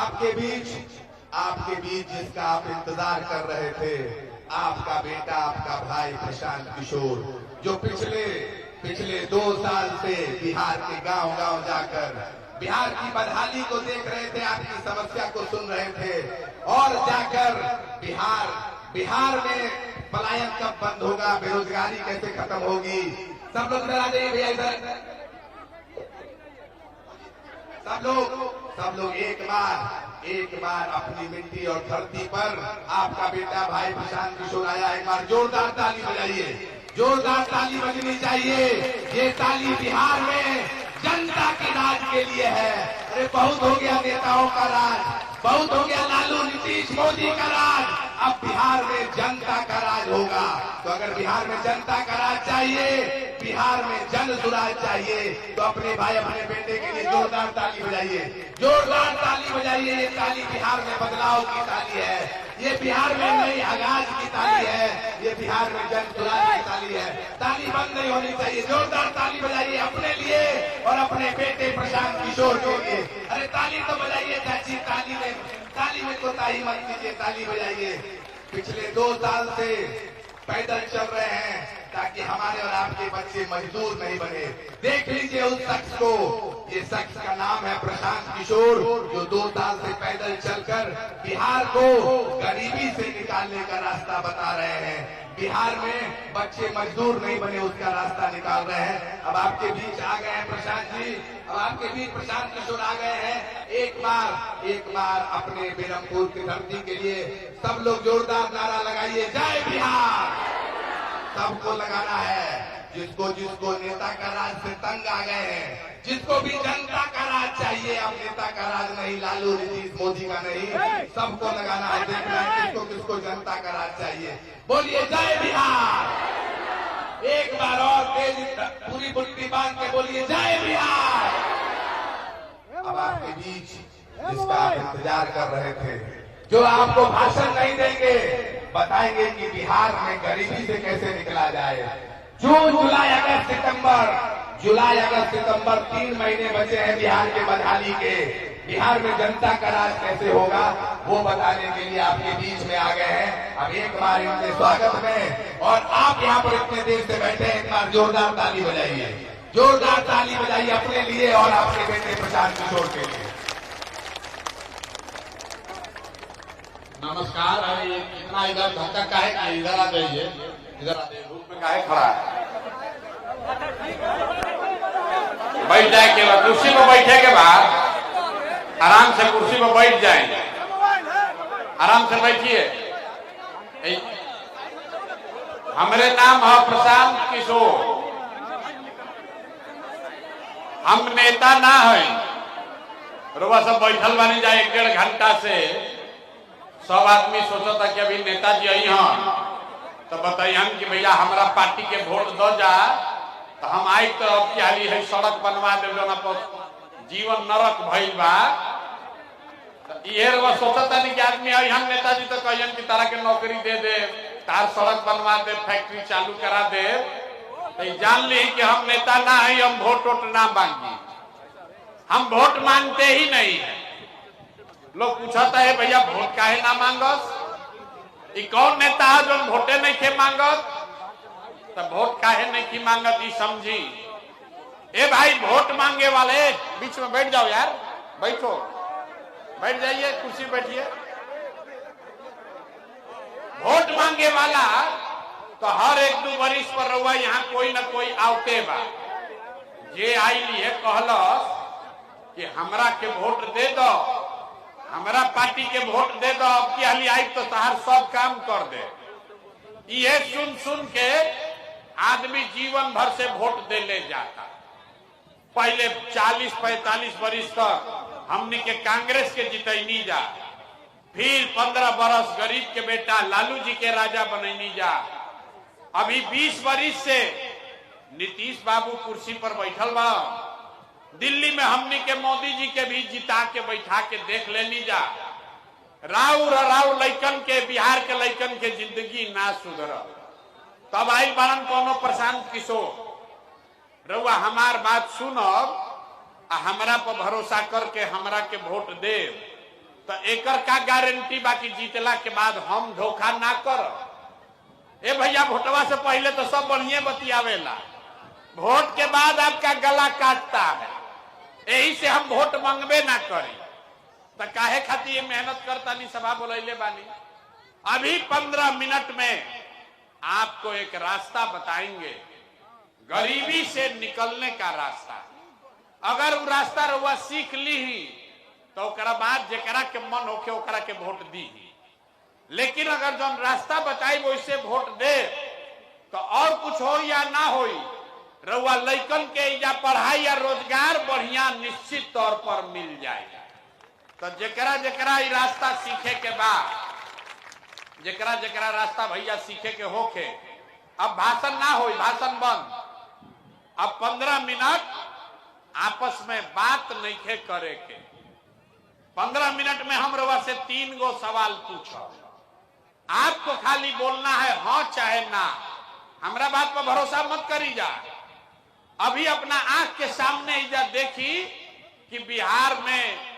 आपके बीच जिसका आप इंतजार कर रहे थे, आपका बेटा, आपका भाई प्रशांत किशोर, जो पिछले 2 साल से बिहार के गांव-गांव जाकर बिहार की बदहाली को देख रहे थे, आपकी समस्या को सुन रहे थे और जाकर बिहार में पलायन कब बंद होगा, बेरोजगारी कैसे खत्म होगी, सब लोग डरा देंगे भैया इधर। सब लोग एक बार अपनी मिट्टी और धरती पर आपका बेटा भाई प्रशांत किशोर आया, एक बार जोरदार ताली बजाइए, जोरदार ताली बजनी चाहिए। ये ताली बिहार में जनता के राज के लिए है। अरे बहुत हो गया नेताओं का राज, बहुत हो गया लालू नीतीश मोदी का राज, अब बिहार में जनता का राज होगा। तो अगर बिहार में जनता का राज चाहिए, बिहार में जन सुराज चाहिए, तो अपने भाई अपने बेटे के लिए जोरदार ताली बजाइए, जोरदार ताली बजाइए। ये ताली बिहार में बदलाव की ताली है, ये बिहार में नई आगाज की ताली है, ये बिहार में जन सुराज की ताली है। ताली बंद नहीं होनी चाहिए, जोरदार ताली बजाइए अपने लिए और अपने बेटे प्रशांत किशोर के लिए। अरे ताली तो बजाइए चाची, ताली में कोताही मत कीजिए, ताली बजाइए। पिछले 2 साल से पैदल चल रहे हैं ताकि हमारे और आपके बच्चे मजदूर नहीं बने। देख लीजिए उस शख्स को, ये शख्स का नाम है प्रशांत किशोर, जो 2 साल से पैदल चलकर बिहार को गरीबी से निकालने का रास्ता बता रहे हैं। बिहार में बच्चे मजदूर नहीं बने, उसका रास्ता निकाल रहे हैं। अब आपके बीच आ गए हैं प्रशांत जी, अब आपके बीच प्रशांत किशोर आ गए हैं। एक बार अपने बेरमपुर की धरती के लिए सब लोग जोरदार नारा लगाइए, जय बिहार। सबको लगाना है, जिसको नेता का राज से तंग आ गए हैं, जिसको भी जनता का राज चाहिए, अब नेता का राज नहीं, लालू नीतीश मोदी का नहीं, सबको लगाना है। देखना है किसको जनता का राज चाहिए। बोलिए जय बिहार, एक बार और तेज पूरी बुद्धि बांध के बोलिए जय बिहार। अब आपके बीच जिसका आप इंतजार कर रहे थे, जो आपको भाषण नहीं देंगे, बताएंगे कि बिहार में गरीबी से कैसे निकला जाए। जून जुलाई अगस्त सितंबर 3 महीने बचे हैं बिहार के बदहाली के। बिहार में जनता का राज कैसे होगा वो बताने के लिए आपके बीच में आ गए हैं। अब एक बार इनके स्वागत में, और आप यहाँ पर इतने देर से बैठे हैं, एक बार जोरदार ताली बजाइए, जोरदार ताली बजाइए अपने लिए और आपके बेटे प्रशांत किशोर के लिए। नमस्कार। अरे इतना इधर धक्का का है कि इधर आ जाइए, इधर आ जाइए, धूप में काहे खड़ा है? बैठ जाए के बाद कुर्सी पर बैठे के बाद आराम से कुर्सी पर बैठ जाएंगे, आराम से बैठिए। हमारे नाम है प्रशांत किशोर, हम नेता ना है। रोबा सब बैठल बनी जाए 1-1.5 घंटा से, सब आदमी सोचता कि अभी नेताजी आई हैं तो बताइए कि भैया हमारा पार्टी के वोट दो जा, तो हम आई तो अब क्या है सड़क बनवा दे, जीवन नरक भइल बा। ये सोचता नहीं कि आदमी आई हम नेताजी तो कहियन की तरह के नौकरी दे दे, तार सड़क बनवा दे, फैक्ट्री चालू करा दे, तो जान ली कि हम नेता ना है, हम वोट ना मांगी, हम वोट मांगते ही नहीं। लोग पूछता है भैया वोट काहे ना मांगस, कौन नेता है जो वोटे नहीं थे मांगत, तो वोट काहे नहीं की मांगत ई समझी। ए भाई वोट मांगे वाले बीच में बैठ जाओ यार, बैठो, बैठ जाइए, कुर्सी बैठिए। वोट मांगे वाला तो हर 1-2 वर्ष पर रहुआ यहाँ कोई ना कोई आवते बा, जे आई है कहलस कि हमरा के वोट दे दो, हमारा पार्टी के वोट दे दो, अब की हाली आई तो तहार सब काम कर दे। ये सुन के आदमी जीवन भर से वोट दे ले जाता। पहले 40-45 वर्ष तक हमने के कांग्रेस के जितैनी जा, फिर 15 बरस गरीब के बेटा लालू जी के राजा बनैनी जा, अभी 20 वर्ष से नीतीश बाबू कुर्सी पर बैठल बा। दिल्ली में हमने के मोदी जी के भी जिता के बैठा के देख लेनी जा। राव लैकन के, बिहार के लैकन के जिंदगी ना सुधर, तब आई बनन कोनो प्रशांत किशोर। रउआ हमार बात सुनब, हमरा पर भरोसा करके हमरा के वोट दे, तो एकर का गारंटी बाकी जीतला के बाद हम धोखा ना कर। ए भैया वोटवा से पहले तो सब बढ़िया बतियावेला, वोट के बाद आपका गला काटता है। यही से हम वोट मांगबे ना करी। तो काहे खातिर मेहनत करता नहीं, सभा बोलैले बानी। अभी 15 मिनट में आपको एक रास्ता बताएंगे, गरीबी से निकलने का रास्ता। अगर वो रास्ता रउआ सीख ली ही तो ओकरा बाद जेकरा के मन होके ओकरा के वोट दी ही। लेकिन अगर जो रास्ता बताई वैसे वोट दे तो और कुछ हो या ना हो, रउआ लइकन के या पढ़ाई या रोजगार बढ़िया निश्चित तौर पर मिल जाएगा। तो जेकरा जेकरा ये रास्ता सीखे के बाद, जेकरा जेकरा रास्ता भैया सीखे के होके, अब भाषण ना हो, भाषण बंद। अब 15 मिनट आपस में बात नहीं करे के। 15 मिनट में हम रवा से 3 गो सवाल पूछो। आपको खाली बोलना है हाँ चाहे ना। हमरा बात पर भरोसा मत करी जा। अभी अपना आंख के सामने इजा देखी कि बिहार में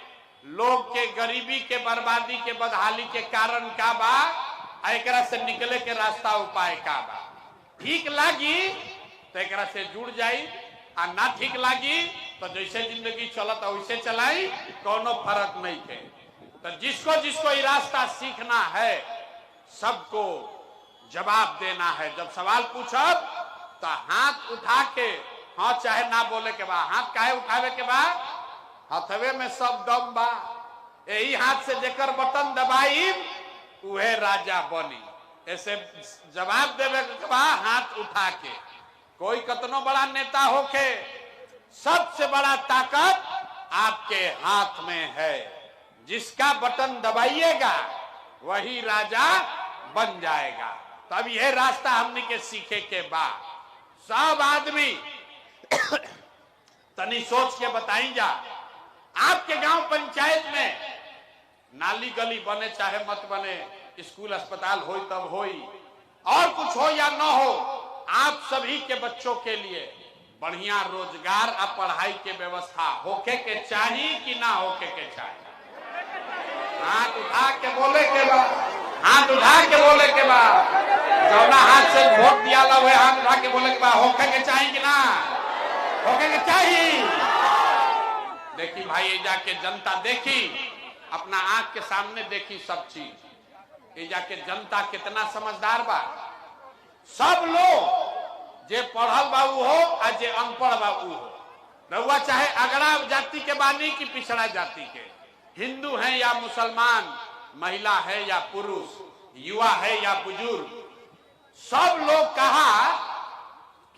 लोग के गरीबी के, बर्बादी के, बदहाली के कारण का बा, एकरा से निकले के रास्ता उपाय का बा। ठीक लागी तो एकरा से जुड़ जाई, आ ना ठीक लागी तो जैसे जिंदगी चलत वैसे चलाई, कोनो फर्क नहीं है। तो जिसको जिसको ये रास्ता सीखना है सबको जवाब देना है। जब सवाल पूछब तो हाथ उठा के हाँ चाहे ना बोले के बाद। हाथ काहे उठावे के बाद? हथवे में सब दम बा। यही हाथ से जेकर बटन दबाई उहे राजा बनी। ऐसे जवाब देवे के बाद हाथ उठा के। कोई कतनो बड़ा नेता होके, सबसे बड़ा ताकत आपके हाथ में है। जिसका बटन दबाइएगा वही राजा बन जाएगा। तब यह रास्ता हमने के सीखे के बाद सब आदमी तनी सोच के बताई जा। आपके गांव पंचायत में नाली गली बने चाहे मत बने, स्कूल अस्पताल हो तब हो, और कुछ हो या न हो, आप सभी के बच्चों के लिए बढ़िया रोजगार और पढ़ाई के व्यवस्था होके के चाहिए कि ना होके के चाहिए? हाथ उठा के बोले के बाद, हाथ उठा के बोले के बाद, जौना हाथ से वोट दिया ला वह हाथ उठा के बोले के बाद होके के चाहिए कि ना होके के चाहिए? देखी भाई, ये जाके जनता देखी, अपना आंख के सामने देखी सब चीज। ये जाके जनता कितना समझदार बा। सब लोग जे पढ़ल बा उ हो और जे अनपढ़ बा उ हो, रउआ चाहे अगड़ा जाति के बानी की पिछड़ा जाति के, हिंदू है या मुसलमान, महिला है या पुरुष, युवा है या बुजुर्ग, सब लोग कहा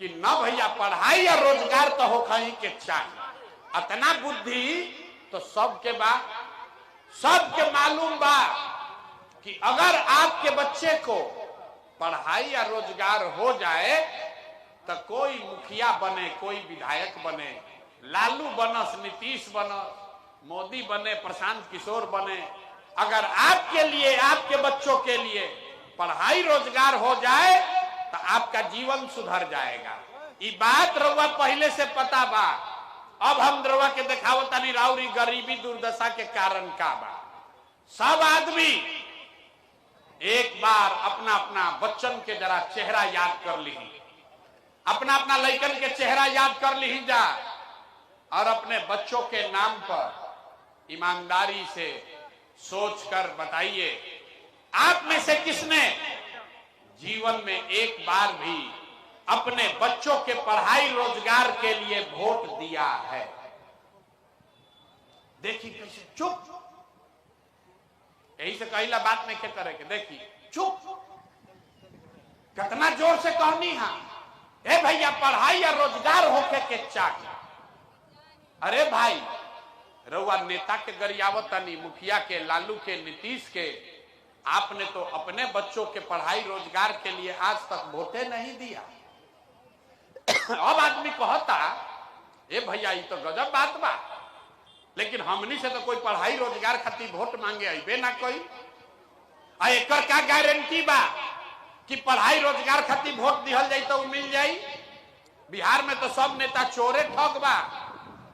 कि न भैया पढ़ाई या रोजगार तो हो कहीं के चाहिए। अतना बुद्धि तो सबके बा। सबके मालूम बा कि अगर आपके बच्चे को पढ़ाई या रोजगार हो जाए तो कोई मुखिया बने, कोई विधायक बने, लालू बनस, नीतीश बनस, मोदी बने, प्रशांत किशोर बने, अगर आपके लिए, आपके बच्चों के लिए पढ़ाई रोजगार हो जाए तो आपका जीवन सुधर जाएगा। ये बात रउआ पहले से पता बा। अब हम रउआ के दिखावो तनी राउरी गरीबी दुर्दशा के कारण का बा। सब आदमी एक बार अपना अपना बच्चन के जरा चेहरा याद कर ली, अपना अपना लइकन के चेहरा याद कर ली जा, और अपने बच्चों के नाम पर ईमानदारी से सोच कर बताइए, आप में से किसने जीवन में एक बार भी अपने बच्चों के पढ़ाई रोजगार के लिए वोट दिया है? देखिए कैसे चुप, यही से कहला बात नहीं क्या करे के। देखिए चुप, कितना जोर से कहनी है, ए भैया पढ़ाई या रोजगार होके के चाहिए। अरे भाई, रउआ नेता के गरियावत तनी, मुखिया के, लालू के, नीतीश के, आपने तो अपने बच्चों के पढ़ाई रोजगार के लिए आज तक वोटे नहीं दिया। अब आदमी कहता ए भैया ये तो गजब बात बा, लेकिन हमनी से तो कोई पढ़ाई रोजगार खातिर वोट मांगे अबे ना कोई। एकर का गारंटी बा कि पढ़ाई रोजगार खातिर वोट दिहल जाई तो मिल जाई? बिहार में तो सब नेता चोरे ठग बा।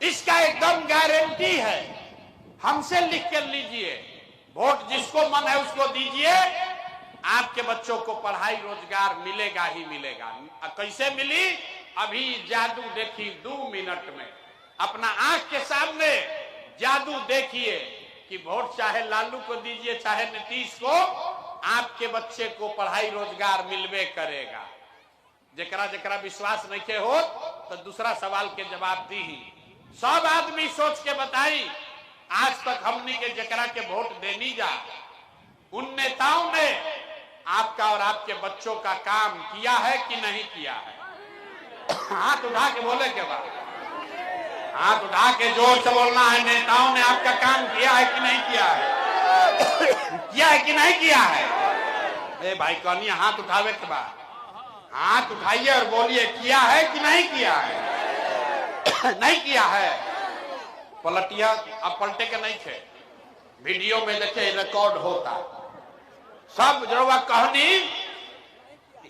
इसका एकदम गारंटी है, हमसे लिख कर लीजिए। वोट जिसको मन है उसको दीजिए, आपके बच्चों को पढ़ाई रोजगार मिलेगा ही मिलेगा। कैसे मिली? अभी जादू देखी 2 मिनट में, अपना आंख के सामने जादू देखिए कि वोट चाहे लालू को दीजिए चाहे नीतीश को, आपके बच्चे को पढ़ाई रोजगार मिलवे करेगा। जकरा जकरा विश्वास नहीं के हो तो दूसरा सवाल के जवाब दी ही। सब आदमी सोच के बताई, आज तक हमनी के जकरा के वोट देनी जा, उन नेताओं ने आपका और आपके बच्चों का काम किया है कि नहीं किया है? हाथ उठा के बोले के बाद, हाथ उठा के जोर से बोलना है, नेताओं ने आपका काम किया है कि नहीं किया है? किया है कि नहीं किया है? ए भाई कौनिया हाथ उठावे के बाद हाथ उठाइए और बोलिए किया है कि नहीं किया है? नहीं किया है। पलटिया अब पलटे के नहीं थे, वीडियो में देखे रिकॉर्ड होता सब जरूर कहनी।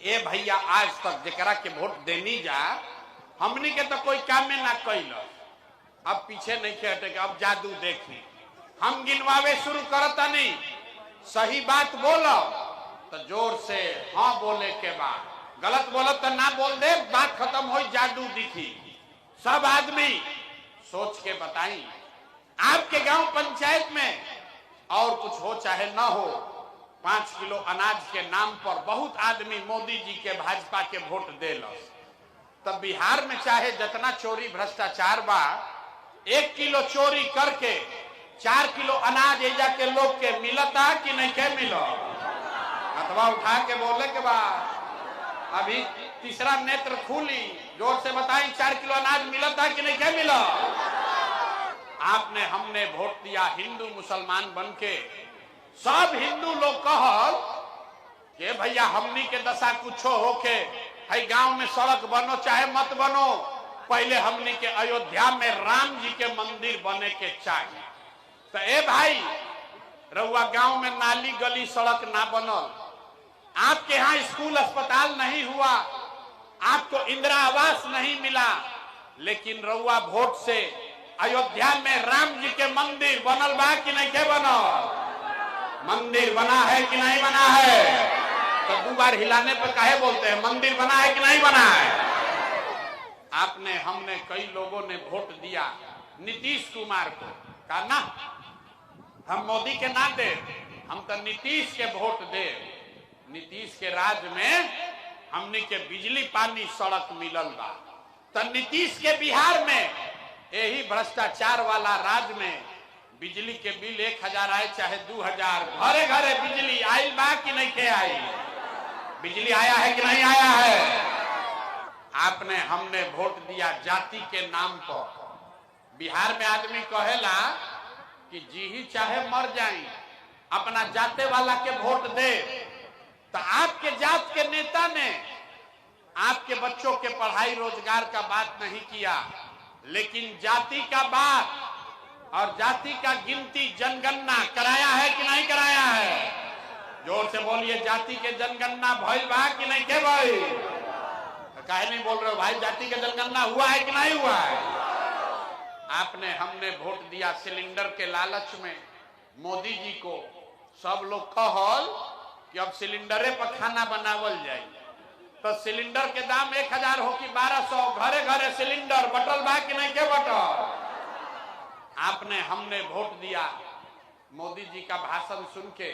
ए भैया आज तक जकरा के वोट देनी जा, हमनी के तो कोई काम में ना कैल, अब पीछे नहीं के हटे, अब जादू देखी। हम गिनवावे शुरू करता नहीं, सही बात बोलो तो जोर से हाँ बोले के बाद, गलत बोलो तो ना बोल दे, बात खत्म हो, जादू दिखी। सब आदमी सोच के बताई। आपके गांव पंचायत में और कुछ हो चाहे ना हो, 5 किलो अनाज के नाम पर बहुत आदमी मोदी जी के भाजपा के वोट देल। तब बिहार में चाहे जितना चोरी भ्रष्टाचार बा, 1 किलो चोरी करके 4 किलो अनाज एजा के लोग के मिलता कि नहीं के मिलो? अथवा उठा के बोले के बाद अभी तीसरा नेत्र खुली, जोर से बताएं 4 किलो अनाज मिलता कि नहीं के मिला? आपने हमने वोट दिया हिंदू मुसलमान बन के। सब हिंदू लोग कहल कि भैया हमनी के दशा कुछो होके है, गांव में सड़क बनो चाहे मत बनो, पहले हमनी के अयोध्या में राम जी के मंदिर बने के चाहिए। तो ए भाई रउआ गांव में नाली गली सड़क ना बनल, आपके यहाँ स्कूल अस्पताल नहीं हुआ, आपको इंदिरा आवास नहीं मिला, लेकिन रउआ वोट से अयोध्या में राम जी के मंदिर बनल बा कि नहीं के बनल? मंदिर बना है कि नहीं बना है? तो 2 बार हिलाने पर काहे बोलते हैं? मंदिर बना है कि नहीं बना है? आपने हमने कई लोगों ने वोट दिया नीतीश कुमार को, कहा ना हम मोदी के ना दे, हम तो नीतीश के वोट दे। नीतीश के राज में हमने के बिजली पानी सड़क मिलल बा। तो नीतीश के बिहार में यही भ्रष्टाचार वाला राज में बिजली के बिल 1000 आए चाहे 2000, घरे घरे बिजली आई बा कि नहीं के आई? बिजली आया है कि नहीं आया है? आपने हमने वोट दिया जाति के नाम पर। बिहार में आदमी कहेला कि जी ही चाहे मर जाए, अपना जाते वाला के वोट दे। तो आपके जात के नेता ने आपके बच्चों के पढ़ाई रोजगार का बात नहीं किया, लेकिन जाति का बात और जाति का गिनती जनगणना कराया है कि नहीं कराया है? जोर से बोलिए, जाति के जनगणना भइल बा कि नहीं के भाई? काहे नहीं बोल रहे हो भाई? जाति का जनगणना हुआ है कि नहीं हुआ है? आपने हमने वोट दिया सिलेंडर के लालच में मोदी जी को। सब लोग कहल कि अब सिलेंडरे पर खाना बनावल जाए, तो सिलेंडर के दाम 1000 हो कि 1200, घरे घरे सिलेंडर बटल बा कि नहीं के बटल? आपने हमने वोट दिया मोदी जी का भाषण सुन के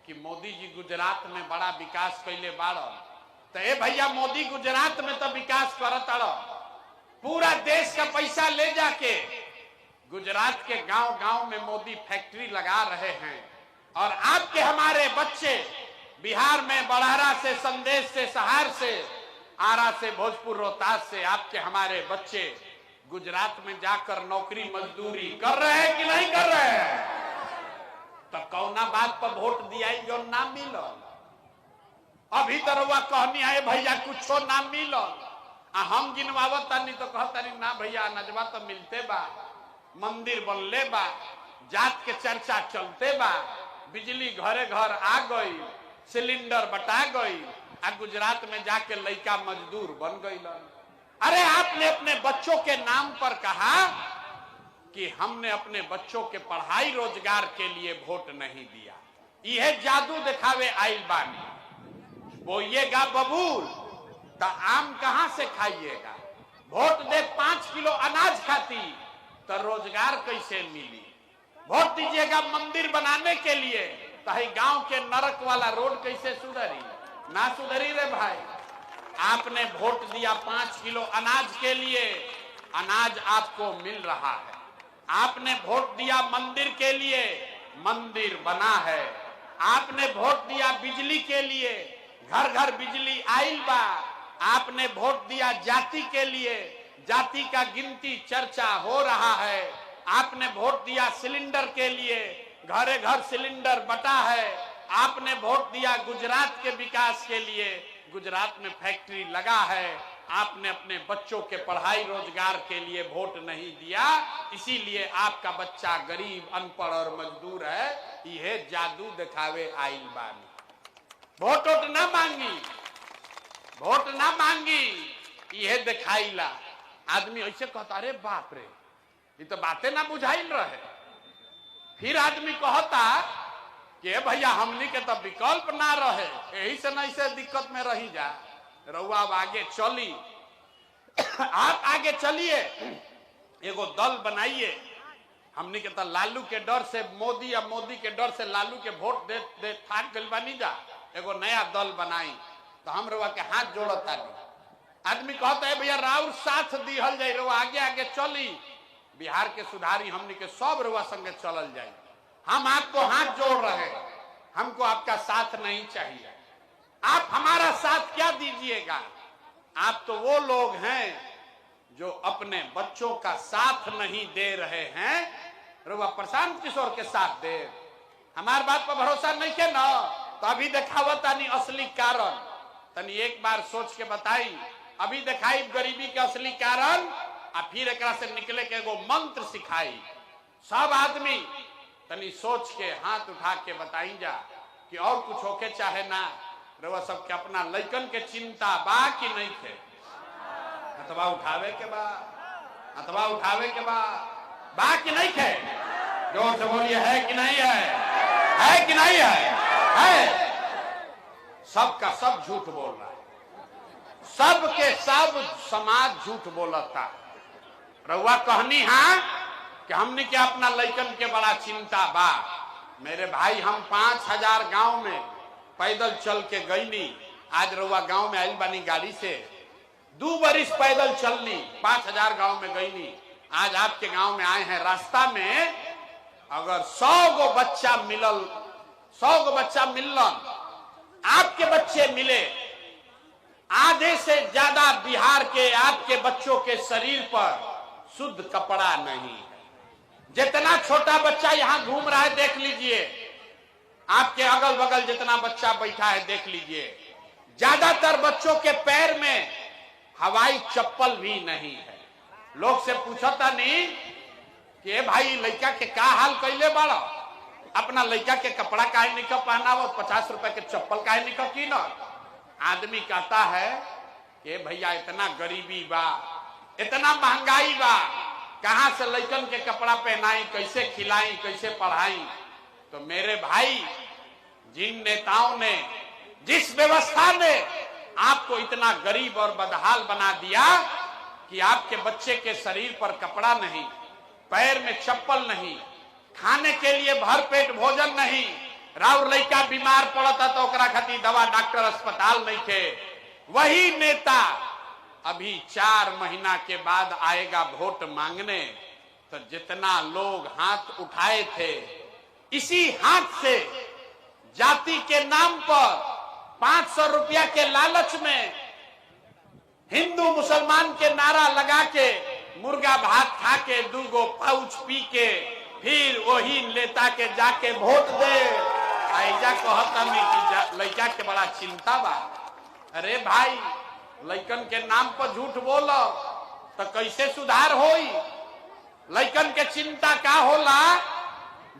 कि मोदी जी गुजरात में बड़ा विकास कैले बाड़न। तो ए भैया मोदी गुजरात में तो विकास करत अड़, पूरा देश का पैसा ले जाके गुजरात के गांव गांव में मोदी फैक्ट्री लगा रहे हैं। और आपके हमारे बच्चे बिहार में बड़हरा से, संदेश से, सहार से, आरा से, भोजपुर, रोहतास से आपके हमारे बच्चे गुजरात में जाकर नौकरी मजदूरी कर रहे हैं कि नहीं कर रहे हैं? तो कौना बात पर वोट दिया जो ना मिलल? अभी तो रउआ कहनी है भैया कुछो ना मिलल, आ हम गिनवावत तानी तो कहतानी ना भैया नजवा तो मिलते बा, मंदिर बनले बा, जात के चर्चा चलते बा, बिजली घरे घर आ गई, सिलेंडर बटा गई, आ गुजरात में जाके लड़का मजदूर बन गई। अरे आपने अपने बच्चों के नाम पर कहा कि हमने अपने बच्चों के पढ़ाई रोजगार के लिए वोट नहीं दिया। यह जादू दिखावे आइल बानी। बोइएगा बबूल तो आम कहां से खाइएगा? वोट दे 5 किलो अनाज खाती तो रोजगार कैसे मिली? वोट दीजिएगा मंदिर बनाने के लिए तो गांव के नरक वाला रोड कैसे सुधरी? ना सुधरी रे भाई। आपने वोट दिया 5 किलो अनाज के लिए, अनाज आपको मिल रहा है। आपने वोट दिया मंदिर के लिए, मंदिर बना है। आपने वोट दिया बिजली के लिए, घर घर बिजली आइल बा। आपने वोट दिया जाति के लिए, जाति का गिनती चर्चा हो रहा है। आपने वोट दिया सिलेंडर के लिए, घरे घर सिलेंडर बटा है। आपने वोट दिया गुजरात के विकास के लिए, गुजरात में फैक्ट्री लगा है। आपने अपने बच्चों के पढ़ाई रोजगार के लिए वोट नहीं दिया, इसीलिए आपका बच्चा गरीब, अनपढ़ और मजदूर है। यह जादू दिखावे आइल बानी। वोट ना मांगी, वोट ना मांगी, यह दिखाईला। आदमी ऐसे कहता, अरे बाप रे, ये तो बातें ना बुझाइल रहे। फिर आदमी कहता कि भैया हमनी के तो विकल्प ना रहे, यही से नहीं से दिक्कत में रही जा। रउआ अब आगे चली, आप आगे चलिए, एगो दल बनाइए। हमनी के तो लालू के डर से मोदी या मोदी के डर से लालू के वोट दे दे थाक गइल बानी जा। एगो नया दल बनाई तो हम रउआ के हाथ जोड़ता नहीं। आदमी कहता है भैया राउर साथ दिहल जाए, रउआ आगे आगे चली, बिहार के सुधारी हमनी के सब रउआ संगे चलल जाए। हम आपको हाथ जोड़ रहे हैं, हमको आपका साथ नहीं चाहिए। आप हमारा साथ क्या दीजिएगा? आप तो वो लोग हैं जो अपने बच्चों का साथ नहीं दे रहे हैं। रउआ प्रशांत किशोर के साथ दे, हमार बात पर भरोसा नहीं के ना, तो अभी दिखावत नहीं असली कारण। तनी एक बार सोच के बताई, अभी दिखाई गरीबी के असली कारण, और फिर एक से निकले के एगो मंत्र सिखाई। सब आदमी तनी सोच के हाथ उठा के बताई जा कि और कुछ होके चाहे ना, रउआ सबके अपना लइकन के चिंता बा कि नहीं थे? अथवा उठावे के बा, अथवा उठावे के बा कि नहीं थे? जोर से बोलिए, है कि नहीं है कि नहीं है? सबका सब झूठ बोल रहा है, सबके सब समाज झूठ बोलता। रउआ कहनी हाँ कि हमने क्या अपना लइकन के बड़ा चिंता बा। मेरे भाई, हम 5000 गांव में पैदल चल के गईनी। आज रउआ गांव में आइल बानी गाड़ी से, 2 बरिस पैदल चलनी, 5000 गांव में गईनी। आज आपके गांव में आए हैं, रास्ता में अगर 100 गो बच्चा मिलल, 100 गो बच्चा मिलन, आपके बच्चे मिले, आधे से ज्यादा बिहार के आपके बच्चों के शरीर पर शुद्ध कपड़ा नहीं है। जितना छोटा बच्चा यहां घूम रहा है देख लीजिए, आपके अगल बगल जितना बच्चा बैठा है देख लीजिए, ज्यादातर बच्चों के पैर में हवाई चप्पल भी नहीं है। लोग से पूछता नहीं कि भाई लड़का के का हाल कैले बाड़ा, अपना लड़का के कपड़ा काहे निकल पहनावो, 50 रुपए के चप्पल काहे निकल की ना। आदमी कहता है कि भैया इतना गरीबी बा, इतना महंगाई बा, कहां से लड़कन के कपड़ा पहनाई, कैसे खिलाई, कैसे पढ़ाई। तो मेरे भाई, जिन नेताओं ने, जिस व्यवस्था ने आपको इतना गरीब और बदहाल बना दिया कि आपके बच्चे के शरीर पर कपड़ा नहीं, पैर में चप्पल नहीं, खाने के लिए भरपेट भोजन नहीं, राउर लड़का बीमार पड़ता तो ओकरा खातिर दवा डॉक्टर अस्पताल नहीं थे, वही नेता अभी 4 महीना के बाद आएगा वोट मांगने। तो जितना लोग हाथ उठाए थे, इसी हाथ से जाति के नाम पर 500 रुपया के लालच में हिंदू मुसलमान के नारा लगा के, मुर्गा भात खा के, 2 गो पाउच पी के, फिर वही नेता के जाके वोट दे। ऐजा कहता नहीं कि लड़का के बड़ा चिंता बा। अरे भाई, लइकन के नाम पर झूठ बोलो तो कैसे सुधार होई? लइकन के चिंता का होला,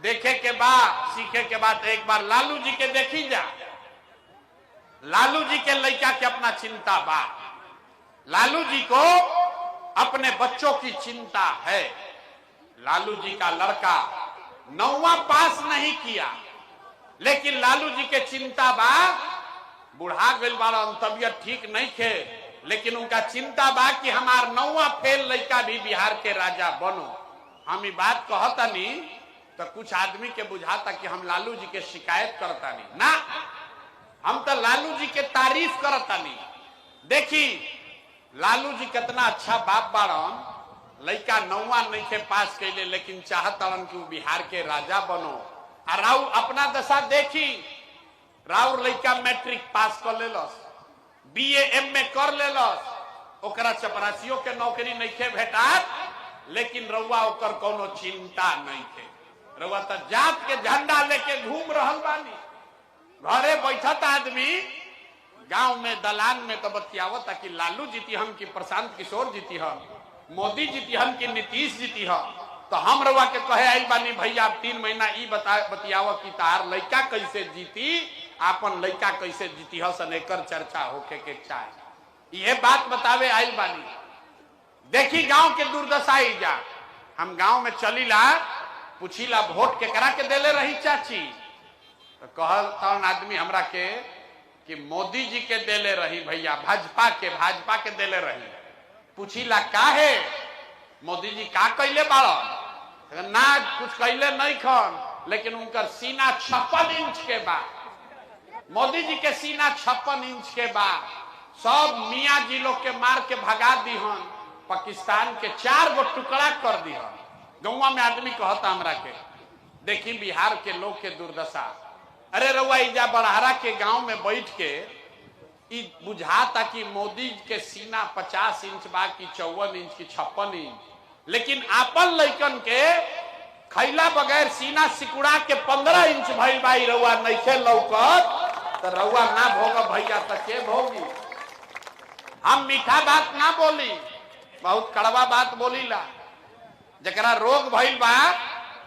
देखे के बाद, सीखे के बाद एक बार लालू जी के देखी जा। लालू जी के लड़का के अपना चिंता बा, लालू जी को अपने बच्चों की चिंता है। लालू जी का लड़का 9वां पास नहीं किया, लेकिन लालू जी के चिंता बा, बुढ़ा गइल बाड़ा, तबियत ठीक नहीं थे, लेकिन उनका चिंता बा कि हमार 9वां फेल लड़का भी बिहार के राजा बनो। हम ये बात कहतनी तो कुछ आदमी के बुझाता कि हम लालू जी के शिकायत करतानी ना, हम तो लालू जी के तारीफ करतानी। देखी लालू जी कितना अच्छा बाप बाड़न, लड़का 9वां नहीं के पास कैले, लेकिन चाहतन कि बिहार के राजा बनो। और राउर अपना दशा देखी, राउर लड़का मैट्रिक पास कर लेलस, BA MA कर लेलस, ओकरा चपरासियों के नौकरी नहीं के भेटात, लेकिन रउआ ओकर कोनो चिंता नहीं थे। रउआ तो जात के झंडा लेके घूम रहल बानी, घरे बैठत आदमी गांव में दलान में तो बतियावत कि लालू जीती हम कि प्रशांत किशोर जीती हम, मोदी जीती हम कि नीतीश जीती हम। तो हम रउआ के कहे आइल बानी भैया 3 महीना ई बतियाव कि तार लड़का कैसे जीती, आपन लड़का कैसे जीती हसन, एकर चर्चा होके के चाहे, ये बात बतावे आइल बानी। देखी गांव के दुर्दशा जा, हम गांव में चलीला, पूछीला वोट केकरा के देले रही चाची, तो कहल आदमी हमरा के कि मोदी जी के देले रही भैया, भाजपा के देले रही। पूछीला काहे, मोदी जी का कैले बाड़न, ना कुछ कैले नहीं खन, लेकिन उनकर सीना 56 इंच के बा, मोदी जी के सीना 56 इंच के बा। सब मियाँ जी लोग के मार के भगा दीहन, पाकिस्तान के 4 गो टुकड़ा कर दीहन। गौवा में आदमी कहता हमरा के, देखी बिहार के लोग के दुर्दशा। अरे रउआ इजा बड़हरा के गांव में बैठ के बुझाता कि मोदी के सीना 50 इंच बा कि 54 इंच की 56 इंच, लेकिन आपन लइकन के खैला बगैर सीना सिकुड़ा के 15 इंच भइल बा। रउआ नइखे लौकत तो रउआ ना भोग भैया तो के भोगी। हम मीठा बात ना बोली, बहुत कड़वा बात बोलीला। जकरा रोग भइल बा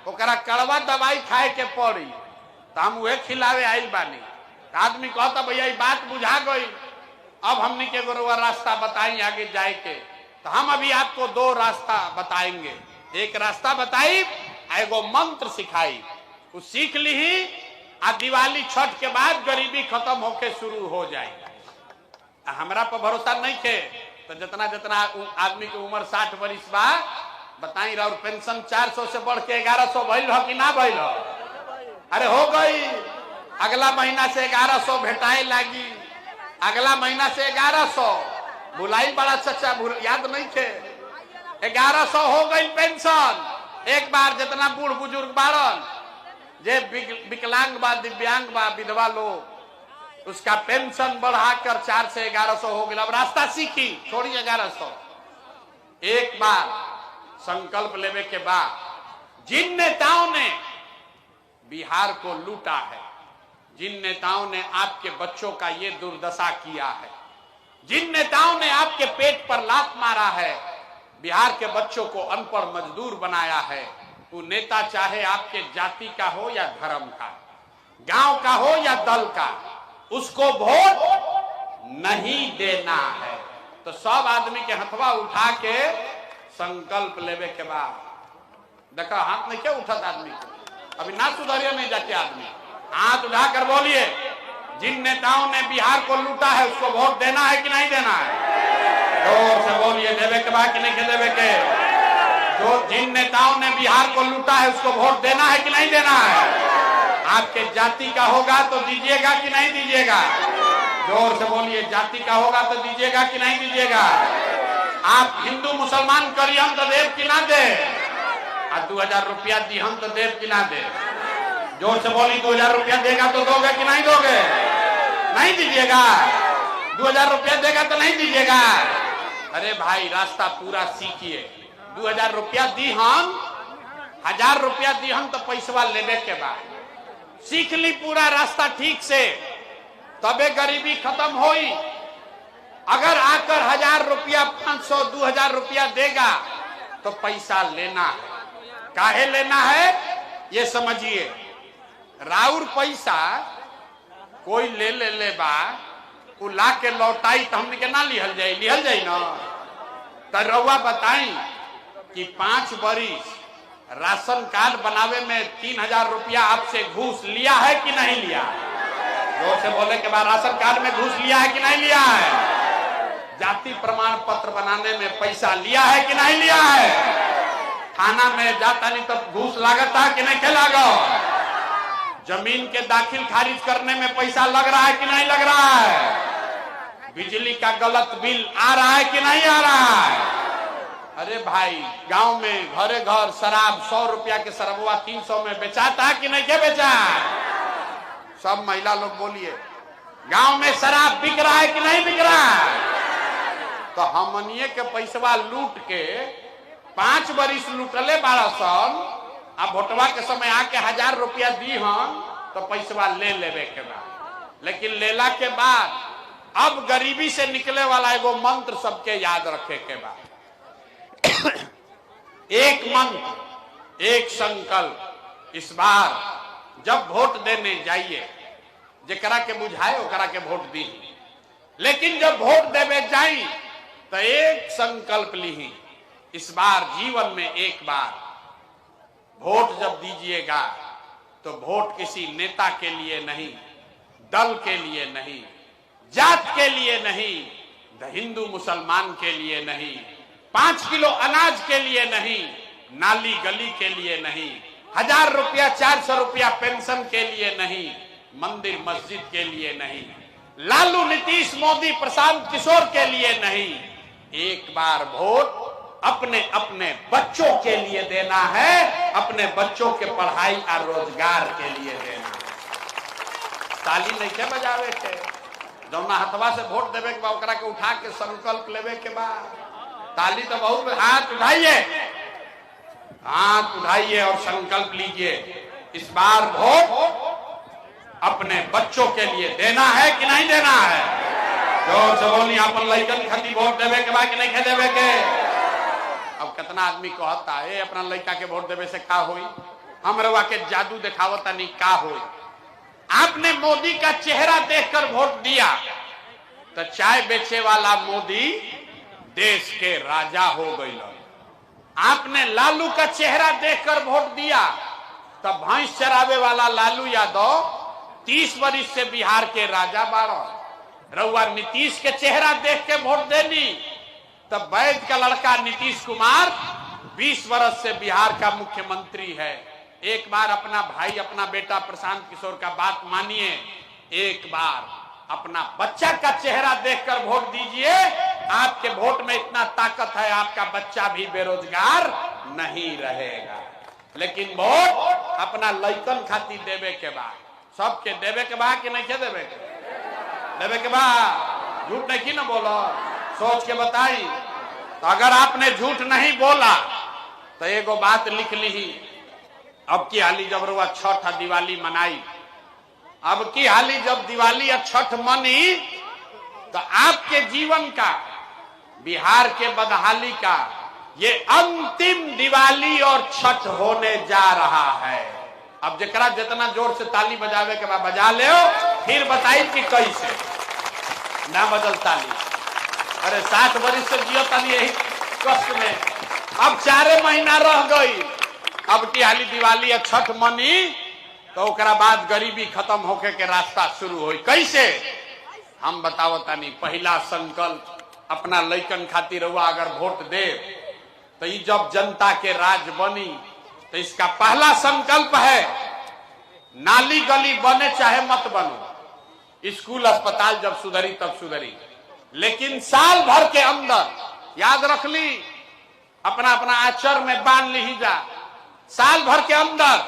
ओकरा कड़वा दवाई खाए के पड़ी, तो हम उहे खिलावे आइल बानी। आदमी कहता भैया ये बात बुझा गई, अब हमने के एगो रास्ता बताई आगे जाए के। तो हम अभी आपको 2 रास्ता बताएंगे, एक रास्ता बताई, एगो मंत्र सिखाई, वो सीख ली, आ दिवाली छठ के बाद गरीबी खत्म होके शुरू हो जाए। हमरा पर भरोसा नहीं थे तो जितना जितना आदमी की उम्र 60 वर्ष बा, बताई रहा, पेंशन 400 से बढ़ के 1100 भइल हो कि ना भइल हो? अरे हो गई, अगला महीना से 1100 भेटाए लागी, अगला महीना से 1100। भुलाई बड़ा चचा, याद नहीं थे, 1100 हो गई पेंशन। एक बार जितना बूढ़ बुजुर्ग बाड़न, जे विकलांग बा, दिव्यांग बा, विधवा लोग, उसका पेंशन बढ़ाकर 4 से 1100 हो गया। अब रास्ता सीखी, छोड़ी 1100। एक बार संकल्प लेवे के बाद, जिन नेताओं ने बिहार को लूटा है, जिन नेताओं ने आपके बच्चों का ये दुर्दशा किया है, जिन नेताओं ने आपके पेट पर लात मारा है, बिहार के बच्चों को अनपढ़ मजदूर बनाया है, वो नेता चाहे आपके जाति का हो या धर्म का, गांव का हो या दल का, उसको वोट नहीं देना है। तो सब आदमी के हथवा उठा के संकल्प लेवे के बाद, देखा हाथ नहीं क्या उठत आदमी को, अभी ना सुधरिए नहीं जाके आदमी, हाथ उठाकर बोलिए, जिन नेताओं ने बिहार को लूटा है उसको वोट देना है कि नहीं देना है? जोर से बोलिए, देवे के बाद कि नहीं देवे के? जो जिन नेताओं ने बिहार को लूटा है उसको वोट देना है कि नहीं देना है? आपके जाति का होगा तो दीजिएगा कि नहीं दीजिएगा? जोर से बोलिए, जाति का होगा तो दीजिएगा कि नहीं दीजिएगा? आप हिंदू मुसलमान करियन तो देव कि ना दे, और 2000 रुपया दिहन तो देव कि ना दे? जोर से बोली, 2000 रुपया देगा तो दोगे कि नहीं दोगे? नहीं दीजिएगा? 2000 रुपया देगा तो नहीं दीजिएगा? अरे भाई रास्ता पूरा सीखिए। 2000 रुपया दिहन, 1000 रुपया दिहन तो पैसवा लेने के बाद सीख ली पूरा रास्ता ठीक से, तबे गरीबी खत्म होई। अगर आकर 1000 रुपया, 500, 2000 रुपया देगा तो पैसा लेना है। काहे लेना है ये समझिए। राउर पैसा कोई ले बा, उ ला के लौटाई तो हमने के ना लिहल जाई ना। तो रउआ बताई कि 5 बरिस राशन कार्ड बनावे में 3000 रुपया आपसे घूस लिया है कि नहीं लिया? जोर से बोले के बाद, राशन कार्ड में घूस लिया है कि नहीं लिया है? जाति प्रमाण पत्र बनाने में पैसा लिया है कि नहीं लिया है? थाना में जाता नहीं तो घूस लागता कि नहीं के लागो? जमीन के दाखिल खारिज करने में पैसा लग रहा है कि नहीं लग रहा है? बिजली का गलत बिल आ रहा है कि नहीं आ रहा है? अरे भाई, गांव में घरे घर शराब 100 रुपया के शराबवा 300 में बेचाता कि नहीं के बेचा? सब महिला लोग बोलिए, गांव में शराब बिक रहा है कि नहीं बिक रहा है? तो हमनिए के पैसवा लूट के 5 बरिस लूटले 1200, अब भोटवा के समय आके 1000 रुपया दी हम तो पैसवा ले लेवे के बाद। लेकिन लेला के बाद अब गरीबी से निकले वाला एगो मंत्र सबके याद रखे के बाद। एक मंत्र, एक संकल्प। इस बार जब वोट देने जाइए, जेकरा के बुझाए ओकरा के वोट दी, लेकिन जब वोट देवे जाई तो एक संकल्प ली, इस बार जीवन में एक बार वोट जब दीजिएगा तो वोट किसी नेता के लिए नहीं, दल के लिए नहीं, जात के लिए नहीं, हिंदू मुसलमान के लिए नहीं, 5 किलो अनाज के लिए नहीं, नाली गली के लिए नहीं, 1000 रुपया 400 रुपया पेंशन के लिए नहीं, मंदिर मस्जिद के लिए नहीं, लालू नीतीश मोदी प्रशांत किशोर के लिए नहीं, एक बार वोट अपने अपने बच्चों के लिए देना है, अपने बच्चों के पढ़ाई और रोजगार के लिए देना है। ताली नहीं के बजावे के, जौना हथवा से वोट देवे के बाद ओकरा के उठा के संकल्प लेवे के बाद ताली तो बहुत। हाथ उठाइए, हाथ उठाइए और संकल्प लीजिए, इस बार वोट अपने बच्चों के लिए देना है कि नहीं देना है? जोर से बोलिए, अपन लड़कन खातिर वोट देवे के बाद कि नहीं देवे के? अब कितना आदमी कहता है अपना लड़का के वोट देवे से का होई, हम रवा के जादू दिखावता नहीं का होई। आपने मोदी का चेहरा देखकर वोट दिया तो चाय बेचे वाला मोदी देश के राजा हो गई। आपने लालू का चेहरा देखकर वोट दिया तब भैंस चरावे वाला लालू यादव 30 वर्ष से बिहार के राजा बारह। रउआ नीतीश के चेहरा देख के वोट देनी तब वैद्य का लड़का नीतीश कुमार 20 वर्ष से बिहार का मुख्यमंत्री है। एक बार अपना भाई, अपना बेटा प्रशांत किशोर का बात मानिए, एक बार अपना बच्चा का चेहरा देखकर वोट दीजिए। आपके वोट में इतना ताकत है, आपका बच्चा भी बेरोजगार नहीं रहेगा। लेकिन वोट अपना लइकन खातिर देवे के बाद, सबके देवे के बाद कि नहीं के देवे के? देवे के बाद। झूठ नहीं ना बोलो, सोच के बताई। तो अगर आपने झूठ नहीं बोला तो एगो बात लिख ली, अब की हाली जब रुआ छठ दिवाली मनाई, अब की हाली जब दिवाली या छठ मनी तो आपके जीवन का, बिहार के बदहाली का ये अंतिम दिवाली और छठ होने जा रहा है। अब जरा जितना जोर से ताली बजावे के बाद बजा ले, फिर बताई कि कैसे ना बदल ताली। अरे 60 वर्ष से जियो ताली यही कष्ट में, अब 4 महीना रह गई। अब की हाली दिवाली या छठ मनी तो ओकरा बाद गरीबी खत्म होके के रास्ता शुरू हुई। कैसे हम बतावतानी। पहला संकल्प अपना लइकन खातिर हुआ, अगर वोट दे तो ये जब जनता के राज बनी तो इसका पहला संकल्प है, नाली गली बने चाहे मत बनो, स्कूल अस्पताल जब सुधरी तब सुधरी, लेकिन साल भर के अंदर याद रख ली, अपना अपना आचर में बांध ली जा, साल भर के अंदर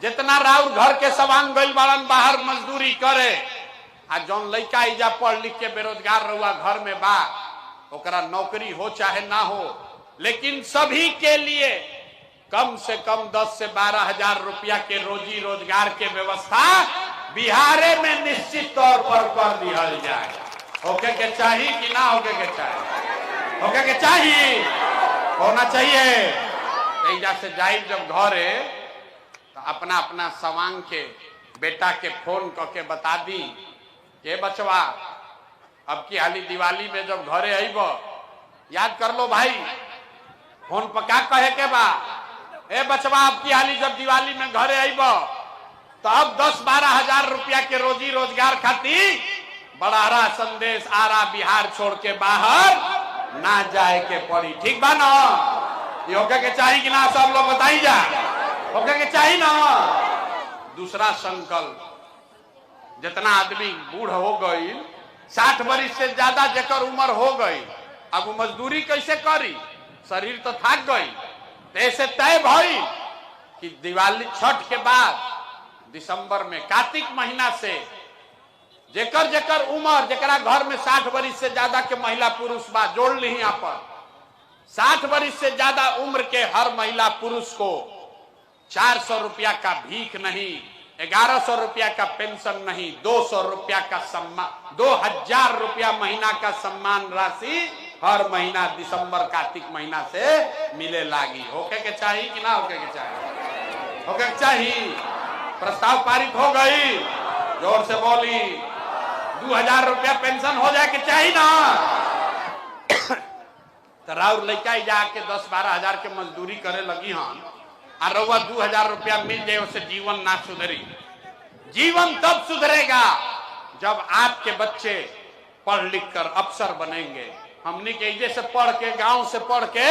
जितना राउर घर के सवांग गइल बाड़न बाहर मजदूरी करे, आ जौन लइका इजा पढ़ लिख के बेरोजगार रहुआ घर में बा, ओकरा नौकरी हो चाहे ना हो, लेकिन सभी के लिए कम से कम 10 से 12 हजार रुपया के रोजी रोजगार के व्यवस्था बिहारे में निश्चित तौर पर कर दिया जाए। होके के चाहिए कि ना होके के चाहिए? होके के चाहिए, होना चाहिए। तेजा से जाई जब घरे तो अपना अपना सवांग के बेटा के फोन करके बता दी के बचवा अब की हाली दिवाली में जब घरे आइब याद कर लो भाई, फोन पर क्या कहे के बा, ए बचवा आपकी हाली जब दिवाली में घरे आईब तो अब 10-12 हजार रुपया के रोजी रोजगार खाती बड़ारा संदेश आरा बिहार छोड़ के बाहर ना जाए के पड़ी। ठीक बा ना? ये होके के चाहिए कि ना? सब लोग बताई जा, होके के चाहिए ना? दूसरा संकल्प, जितना आदमी बूढ़ हो गई, 60 वर्ष से ज्यादा जेकर उम्र हो गई, अब वो मजदूरी कैसे करी? शरीर तो थक गई। तो ऐसे तय भई कि दिवाली छठ के बाद दिसंबर में कार्तिक महीना से जेकर जेकर उम्र, जेकरा घर में 60 वर्ष से ज्यादा के महिला पुरुष बा, जोड़ ली यहाँ पर 60 वर्ष से ज्यादा उम्र के हर महिला पुरुष को 400 रुपया का भीख नहीं, 1100 रुपया का पेंशन नहीं, 200 रुपया का सम्मान, 2000 रुपया महीना का सम्मान राशि हर महीना दिसंबर कार्तिक महीना से मिले लागी। होके के चाहिए कि ना होके के चाहिए? होके के चाहिए। प्रस्ताव पारित हो गई, जोर से बोली। 2000 रुपया पेंशन हो जाए के चाहिए ना? तो राउर लड़का जाके 10-12 हजार के मजदूरी करे लगी हन, और रउआ 2000 रुपया मिल जाए, उससे जीवन ना सुधरी। जीवन तब सुधरेगा जब आपके बच्चे पढ़ लिख कर अफसर बनेंगे। हमने के जैसे पढ़ के, गांव से पढ़ के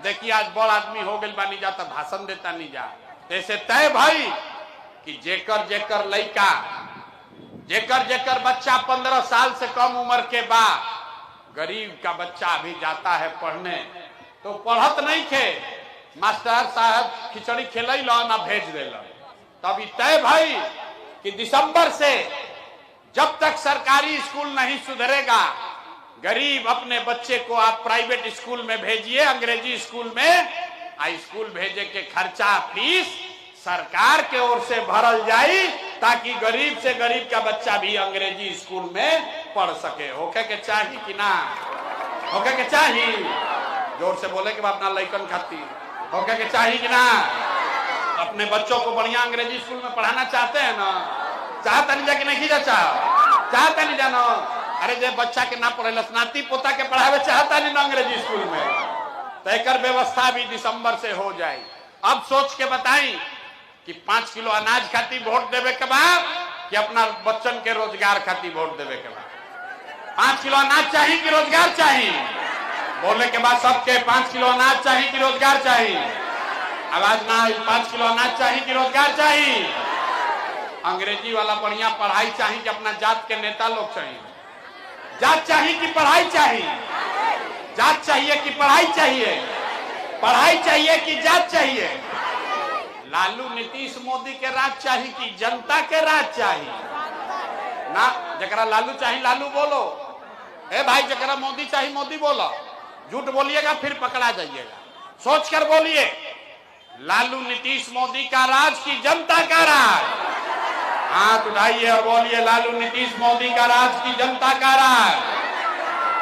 देखिए आज बड़ आदमी हो गए बानी, जाता भाषण देता नहीं जा। ऐसे तय भाई कि जेकर जेकर लड़का, जेकर जेकर बच्चा 15 साल से कम उम्र के बाद, गरीब का बच्चा भी जाता है पढ़ने तो पढ़त नहीं थे, मास्टर साहब खिचड़ी खेल ना भेज देला। तब तय भाई कि दिसंबर से जब तक सरकारी स्कूल नहीं सुधरेगा, गरीब अपने बच्चे को आप प्राइवेट स्कूल में भेजिए, अंग्रेजी स्कूल में। स्कूल भेजे के खर्चा फीस सरकार के ओर से भरल जाए, ताकि गरीब से गरीब का बच्चा भी अंग्रेजी स्कूल में पढ़ सके। होके के चाहिए कि ना? होके के चाहिए। जोर से बोले कि अपना लइकन खातिर होके के चाहिए कि ना? अपने बच्चों को बढ़िया अंग्रेजी स्कूल में पढ़ाना चाहते हैं ना? चाहता नहीं जाके नहीं चाहता नहीं जानो? अरे जो बच्चा के ना पढ़े, नाती पोता के पढ़ावे चाहता नहीं ना अंग्रेजी स्कूल में, तो एक व्यवस्था भी दिसंबर से हो जाए। अब सोच के बताई कि 5 किलो अनाज खातिर वोट देवे के बाद कि अपना बच्चन के रोजगार खातिर वोट देवे के बाद? 5 किलो अनाज चाहिए कि रोजगार चाहिए? बोलने के बाद सबके 5 किलो अनाज चाहिए कि रोजगार चाहिए? आवाज ना, 5 किलो अनाज चाहिए कि रोजगार चाहिए? अंग्रेजी वाला बढ़िया पढ़ाई चाहिए कि अपना जात के नेता लोग चाहिए? जात चाहिए कि पढ़ाई चाहिए? जात चाहिए कि पढ़ाई चाहिए? पढ़ाई चाहिए कि जात चाहिए? लालू नीतीश मोदी के राज चाहिए कि जनता के राज चाहिए? ना, जकरा लालू चाहिए लालू बोलो, ए भाई जकरा मोदी चाहिए मोदी बोलो। झूठ बोलिएगा फिर पकड़ा जाइएगा। सोच कर बोलिए, लालू नीतीश मोदी का राज की जनता का राज? हाथ उठाइए और बोलिए, लालू नीतीश मोदी का राज की जनता का राज?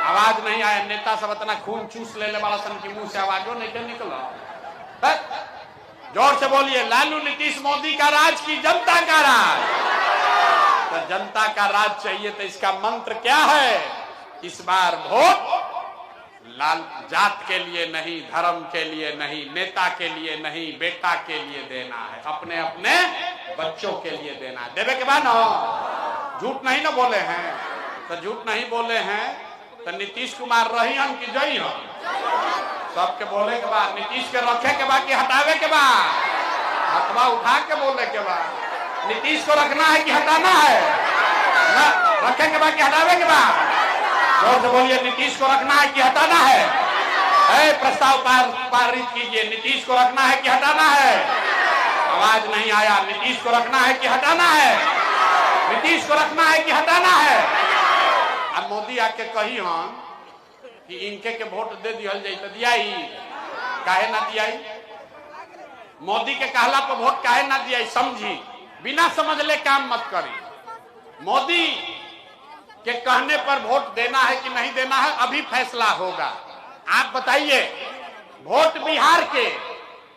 आवाज नहीं आया। नेता सब इतना खून चूस ले वाला सन की मुंह से आवाजों नहीं निकला। जोर से बोलिए, लालू नीतीश मोदी का राज की जनता का राज? तो जनता का राज चाहिए तो इसका मंत्र क्या है? इस बार वोट लाल जात के लिए नहीं, धर्म के लिए नहीं, नेता के लिए नहीं, बेटा के लिए देना है, अपने अपने बच्चों के लिए देना है। देवे के बाद ना, झूठ नहीं ना बोले हैं? तो झूठ नहीं बोले हैं तो नीतीश कुमार रही हम कि जई हम? सबके बोले के बाद, नीतीश के रखे के बाद कि हटावे के बाद? हथवा उठा के बोले के बाद। नीतीश को रखना है कि हटाना है? ना, रखे के बाद कि हटावे के बाद? जोर से बोलिए, नीतीश को रखना है कि हटाना है? प्रस्ताव पारित कीजिए, नीतीश को रखना है कि हटाना है? आवाज नहीं आया। नीतीश को रखना है कि हटाना है? नीतीश को रखना है कि हटाना है? अब मोदी आके कही हम कि इनके के वोट दे दिया जाए तो दियाई, काहे ना दियाई? मोदी के कहला पर वोट काहे ना दियाई? समझी, बिना समझ ले काम मत करी। मोदी के कहने पर वोट देना है कि नहीं देना है अभी फैसला होगा। आप बताइए, वोट बिहार के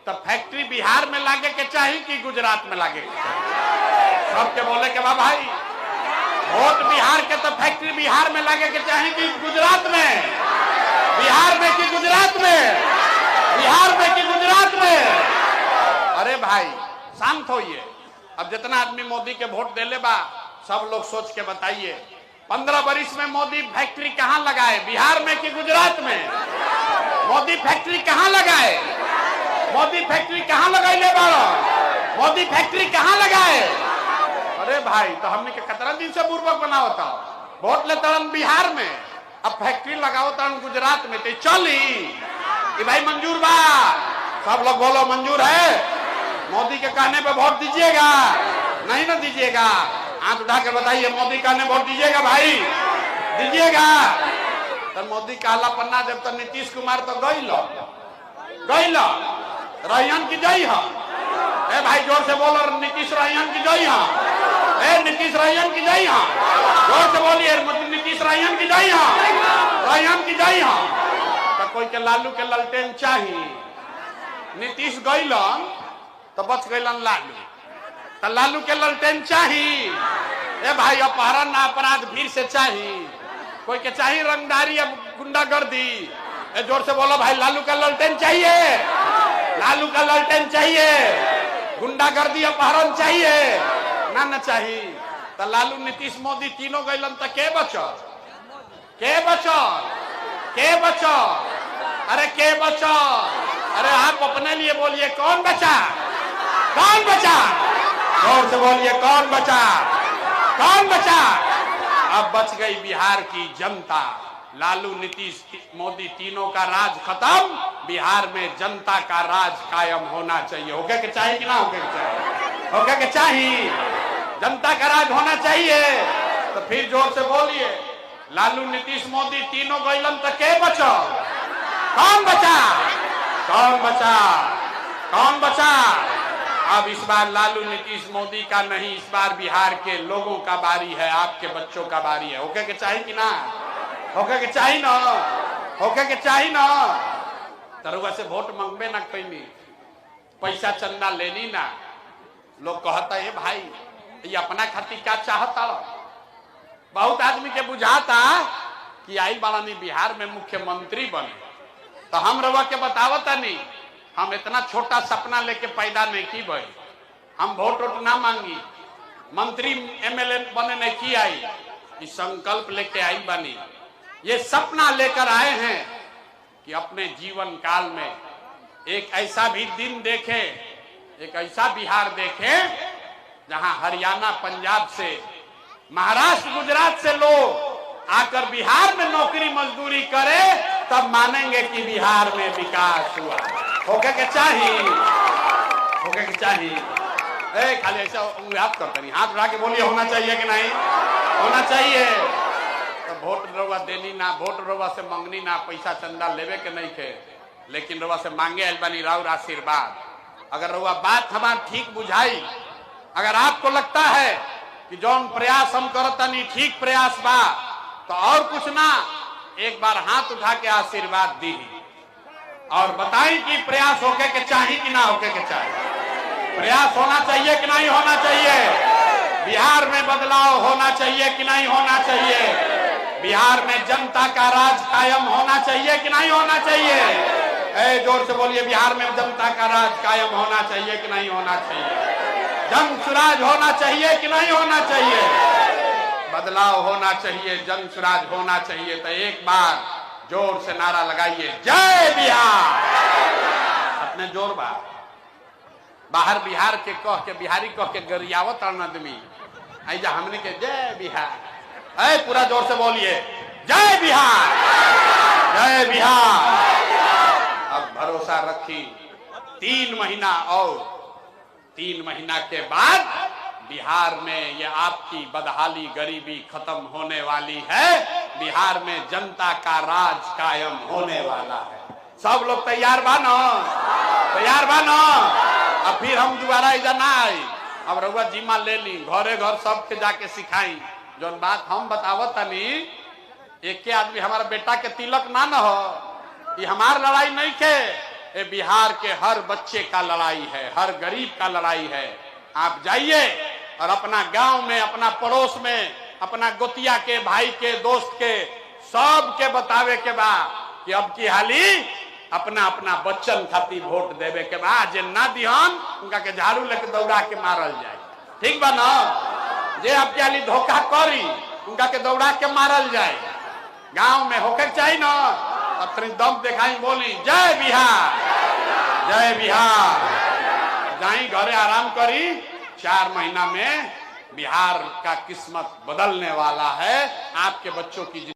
तो फैक्ट्री बिहार में लागे के चाहिए कि गुजरात में लागे? सबके बोले के बाद भाई, वोट बिहार के तो फैक्ट्री बिहार में लागे के चाहिए कि गुजरात में? बिहार में कि गुजरात में? बिहार में कि गुजरात में? भाई शांत होइए। अब जितना आदमी मोदी के वोट देले बा सब लोग सोच के बताइए 15 वर्ष में मोदी फैक्ट्री कहां लगाए, बिहार में कि गुजरात में? मोदी फैक्ट्री कहां लगाए? मोदी फैक्ट्री कहां लगाइले बाड़ो? मोदी फैक्ट्री कहां लगाए? अरे भाई तो हमने के कितना दिन से बुर्बक बनाओ था, वोट ले तड़न बिहार में, अब फैक्ट्री लगाओ तड़न गुजरात में, तो चली कि भाई मंजूर बा? सब लोग बोलो मंजूर है। मोदी के कहने पे वोट दीजिएगा? नहीं ना दीजिएगा? हाथ उठा कर बताइए, मोदी कहने वोट दीजिएगा भाई? दीजिएगा? तो मोदी काला पन्ना जब तक नीतीश कुमार तो गई लो रहियन की जई है। ए भाई जोर से बोलो, नीतीश रहियन की जई है। ए नीतीश रहियन की जई है, जोर से बोलिए, नीतीश रहियन की जई है, रहियन की जई है। तो कोई के लालू के ललटेन चाहिए, नीतीश गईलन तो बच गईलन लालू, तो लालू के ललटेन चाहिए। ए भाई अपहरण ना अपराध फिर से चाहिए, कोई के चाहिए रंगदारी अब गुंडागर्दी। ए जोर से बोलो भाई, लालू का ललटेन चाहिए, लालू का ललटेन चाहिए, गुंडागर्दी अपहरण चाहिए ना चाहिए। तो लालू नीतीश मोदी तीनों गईलन तो के बचल? के बचल? के बचल? अरे के बचल? अरे आप अपने लिए बोलिए, कौन बचा? कौन बचा? जोर से बोलिए, कौन बचा? कौन बचा? अब बच गई बिहार की जनता। लालू नीतीश मोदी तीनों का राज खत्म, बिहार में जनता का राज कायम होना चाहिए। होके के चाहिए कि ना होके के चाहिए? होके के चाहिए, जनता का राज होना चाहिए। तो फिर जोर से बोलिए, लालू नीतीश मोदी तीनों गईलन तो के बचल? कौन बचा? कौन बचा? कौन बचा? अब इस बार लालू नीतीश मोदी का नहीं, इस बार बिहार के लोगों का बारी है, आपके बच्चों का बारी है। होके के चाहिए कि ना? होके के चाहिए ना? होके के चाहिए ना? तरुआ से वोट मांगबे ना कैनी, पैसा चंदा लेनी ना। लोग कहता है भाई ये अपना खातिर क्या चाहता? बहुत आदमी के बुझाता कि आई बालानी बिहार में मुख्यमंत्री बने, तो हम रवा के बतावता नहीं, हम इतना छोटा सपना लेके पैदा नहीं की भाई, हम वोट वोट ना मांगी, मंत्री एमएलए बने नहीं की आई, इस संकल्प लेके आई बनी, ये सपना लेकर आए हैं कि अपने जीवन काल में एक ऐसा भी दिन देखे, एक ऐसा बिहार देखे जहां हरियाणा पंजाब से, महाराष्ट्र गुजरात से लोग आकर बिहार में नौकरी मजदूरी करे, तब मानेंगे कि बिहार में विकास हुआ। होके के चाहिए, होके के चाहिए। ए खाली ऐसा हाथ करते नहीं, हाथ उठा के बोलिए होना चाहिए कि नहीं होना चाहिए। तो वोट रवा देनी ना, वोट रवा से मांगनी ना, पैसा चंदा लेवे के नहीं थे, लेकिन रवा से मांगे अलबानी राउर आशीर्वाद। अगर रवा बात हमार ठीक बुझाई, अगर आपको लगता है कि जौन प्रयास हम करता नहीं ठीक प्रयास बा, तो और कुछ ना, एक बार हाथ उठा के आशीर्वाद दी और बताई कि प्रयास होके के चाहिए कि ना होके के चाहिए। प्रयास होना चाहिए कि नहीं होना चाहिए? बिहार में बदलाव होना चाहिए कि नहीं होना चाहिए? बिहार में जनता का राज कायम होना चाहिए कि नहीं होना चाहिए? ए जोर से बोलिए, बिहार में जनता का राज कायम होना चाहिए कि नहीं होना चाहिए? जन सुराज होना चाहिए कि नहीं होना चाहिए? बदलाव होना चाहिए, जन सुराज होना चाहिए। तो एक बार जोर से नारा लगाइए, जय बिहार। अपने जोर बाहर बिहार के कह के, बिहारी कह के गरियावत आदमी, ऐजा हमने के जय बिहार। ऐ पूरा जोर से बोलिए, जय बिहार, जय बिहार। अब भरोसा रखी, 3 महीना और 3 महीना के बाद बिहार में ये आपकी बदहाली गरीबी खत्म होने वाली है, बिहार में जनता का राज कायम होने वाला है। सब लोग तैयार बानो? तैयार बानो? अब फिर हम दोबारा इधर ना आई, अब रउआ जिम्मा ले ली, घरे घर सबके जाके सिखाई। जौन बात हम बतावत तनी, एक के आदमी हमारा बेटा के तिलक ना न हो, ये हमार लड़ाई नहीं के, ये बिहार के हर बच्चे का लड़ाई है, हर गरीब का लड़ाई है। आप जाइए और अपना गांव में, अपना पड़ोस में, अपना गोतिया के, भाई के, दोस्त के, सब के बतावे के बाद कि अब की हाली अपना अपना बच्चन खातिर वोट देवे के बाद जे ना दिहन उनका के झाड़ू लेके दौड़ा के मारल जाए। ठीक बा ना? जे आपके आली धोखा करी उनका के दौड़ा के मारल जाए। गांव में होके चाहिए ना, अपनी दम दिखाई बोली जय बिहार, जय बिहार। जाई घरे आराम करी, 4 महीना में बिहार का किस्मत बदलने वाला है। आपके बच्चों की